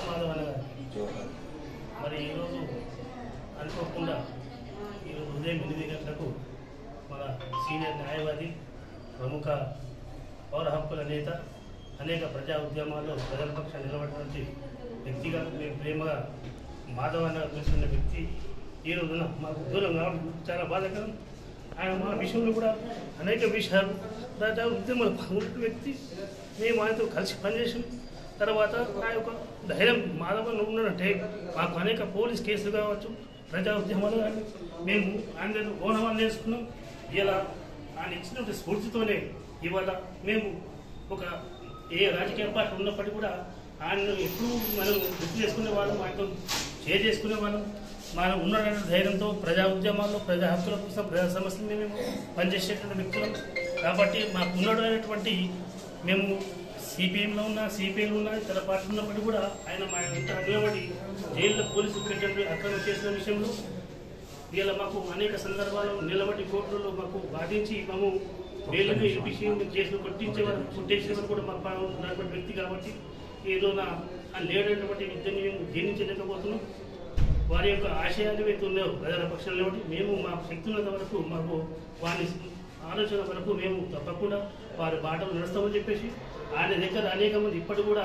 మాధవన్న గారు మరి ఈరోజు అనుకోకుండా ఈరోజు ఉదయం 8 గంటలకు మన సీనియర్ న్యాయవాది ప్రముఖ పౌర హక్కుల నేత అనేక ప్రజా ఉద్యమాల్లో ప్రజల పక్షాన్ని నిలబడినటువంటి వ్యక్తిగా మేము ప్రేమగా మాధవన్న పిలుస్తున్న వ్యక్తి ఈ రోజున మాకు దూరం రావడం చాలా బాధాకరం. ఆయన మా విషయంలో కూడా అనేక విషయాలు ప్రజా ఉద్యమాలు పాల్గొన్న వ్యక్తి. మేము ఆయనతో కలిసి పనిచేసాం. తర్వాత ఆ యొక్క ధైర్యం మాధవన్న ఉన్నట్టే మాకు అనేక పోలీస్ కేసులు కావచ్చు, ప్రజా ఉద్యమాలు కానీ మేము ఆయన దగ్గర ఓనమాలు చేసుకున్నాం. ఇలా ఆయన ఇచ్చినటువంటి స్ఫూర్తితోనే ఇవాళ మేము ఒక ఏ రాజకీయ పార్టీ ఉన్నప్పటికీ కూడా ఆయనను ఎప్పుడూ మనం గుర్తు చేసుకునే వాళ్ళం, ఆయనతో షేర్ చేసుకునే వాళ్ళం. మనం ఉన్నటువంటి ధైర్యంతో ప్రజా ఉద్యమాల్లో ప్రజా హక్కుల కోసం ప్రజా సమస్యల మీద మేము పనిచేసేటువంటి వ్యక్తులం. కాబట్టి మాకు ఉన్నటువంటి మేము సిపిఎంలో ఉన్నా, సిపిఐలో ఉన్నా, ఇతర పార్టీలు ఉన్నప్పటికీ కూడా ఆయన మా ఇంత నిలబడి జైల్లో పోలీసులు పెట్టినటువంటి అక్రమం చేసిన విషయంలో ఇలా మాకు అనేక సందర్భాలు నిలబడి కోర్టులలో మాకు బాధించి మేము వేలుగా ఈ విషయం చేసిన కొట్టేసే వరకు కూడా మాకు ఉన్నటువంటి వ్యక్తి. కాబట్టి ఏదో లేనటువంటి విద్యను మేము జీర్ణించలేకపోతున్నాం. వారి యొక్క ఆశయాలు ఏవైతే ఉన్నాయో ప్రజల పక్షంలో మేము మా శక్తి ఉన్నంత వరకు మాకు వారి ఆలోచన వరకు మేము తప్పకుండా వారి బాటలు నడుస్తామని చెప్పేసి ఆయన దగ్గర అనేక మంది ఇప్పటి కూడా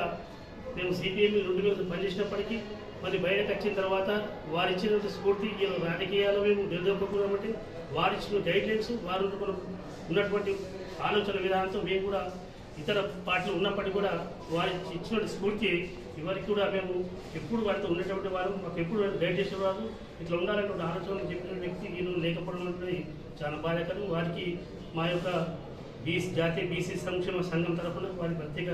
మేము సిపిఎం 2 రోజులు పనిచేసినప్పటికీ మరి బయటకు వచ్చిన తర్వాత వారు ఇచ్చిన స్ఫూర్తి రాజకీయాలు మేము నిలదొక్కున్నామంటే వారు ఇచ్చిన గైడ్లైన్స్ వారు ఉన్నటువంటి ఆలోచన విధానంతో మేము కూడా ఇతర పార్టీలు ఉన్నప్పటికీ కూడా వారి ఇచ్చిన స్ఫూర్తి ఇవరికి కూడా మేము ఎప్పుడు వారితో ఉండేటువంటి వారు, మాకు ఎప్పుడు గైడ్ చేసేవారు. ఇట్లా ఉండాలనేటువంటి ఆలోచన చెప్పిన వ్యక్తి ఈరోజు లేకపోవడం అనేది చాలా బాధాకరం. వారికి మా యొక్క జాతీయ బీసీ సంక్షేమ సంఘం తరఫున వారి ప్రత్యేక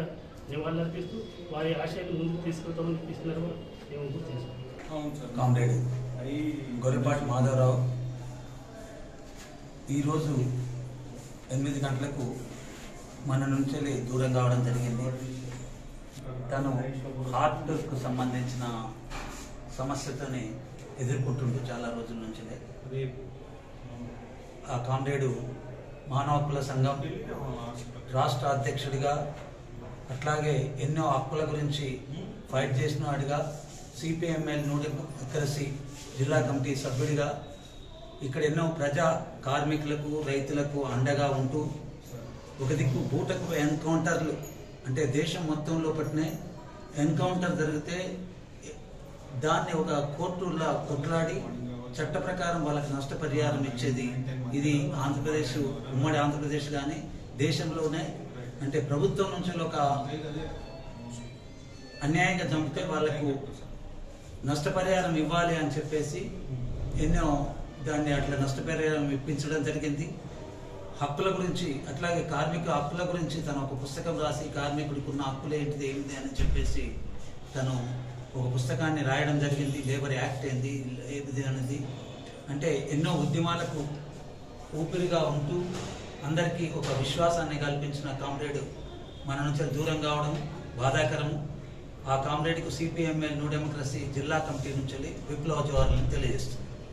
నివాళులు అర్పిస్తూ వారి ఆశయాన్ని ముందుకు తీసుకెళ్తామని చెప్పిస్తున్నారు. మేము గుర్తు చేసుకుంటాం. కామ్రేడ్ గొర్రెపాటి మాధవరావు ఈరోజు 8 గంటలకు మన నుంచి దూరం కావడం జరిగింది. తను హార్ట్కు సంబంధించిన సమస్యతోనే ఎదుర్కొంటుంటూ చాలా రోజుల నుంచి. ఆ కామ్రేడు మానవ హక్కుల సంఘం రాష్ట్ర అధ్యక్షుడిగా, అట్లాగే ఎన్నో హక్కుల గురించి ఫైట్ చేసిన వాడిగా, సిపిఎంఎల్ న్యూడెమోక్రసీ జిల్లా కమిటీ సభ్యుడిగా ఇక్కడ ఎన్నో ప్రజా కార్మికులకు, రైతులకు అండగా ఉంటూ ఒక దిక్కు బూటకు ఎన్కౌంటర్లు అంటే దేశం మొత్తంలో పట్టిన ఎన్కౌంటర్ జరిగితే దాన్ని ఒక కోర్టులా కొట్లాడి చట్ట ప్రకారం వాళ్ళకి నష్టపరిహారం ఇచ్చేది. ఇది ఆంధ్రప్రదేశ్, ఉమ్మడి ఆంధ్రప్రదేశ్ కానీ దేశంలోనే అంటే ప్రభుత్వం నుంచి ఒక అన్యాయంగా చంపితే వాళ్లకు నష్టపరిహారం ఇవ్వాలి అని చెప్పేసి ఎన్నో దాన్ని అట్లా నష్టపరిహారం ఇప్పించడం జరిగింది. హక్కుల గురించి అట్లాగే కార్మిక హక్కుల గురించి తను ఒక పుస్తకం రాసి కార్మికుడికి ఉన్న హక్కులు ఏంటిది ఏమిటి అని చెప్పేసి తను ఒక పుస్తకాన్ని రాయడం జరిగింది. లేబర్ యాక్ట్ ఏంది ఏది అనేది అంటే ఎన్నో ఉద్యమాలకు ఊపిరిగా ఉంటూ అందరికీ ఒక విశ్వాసాన్ని కల్పించిన కామ్రేడ్ మన నుంచి దూరం కావడం బాధాకరము. ఆ కామ్రేడ్కు సిపిఎంఎల్ న్యూడెమోక్రసీ జిల్లా కమిటీ నుంచి విప్లవ జోహార్లను తెలియజేస్తుంది.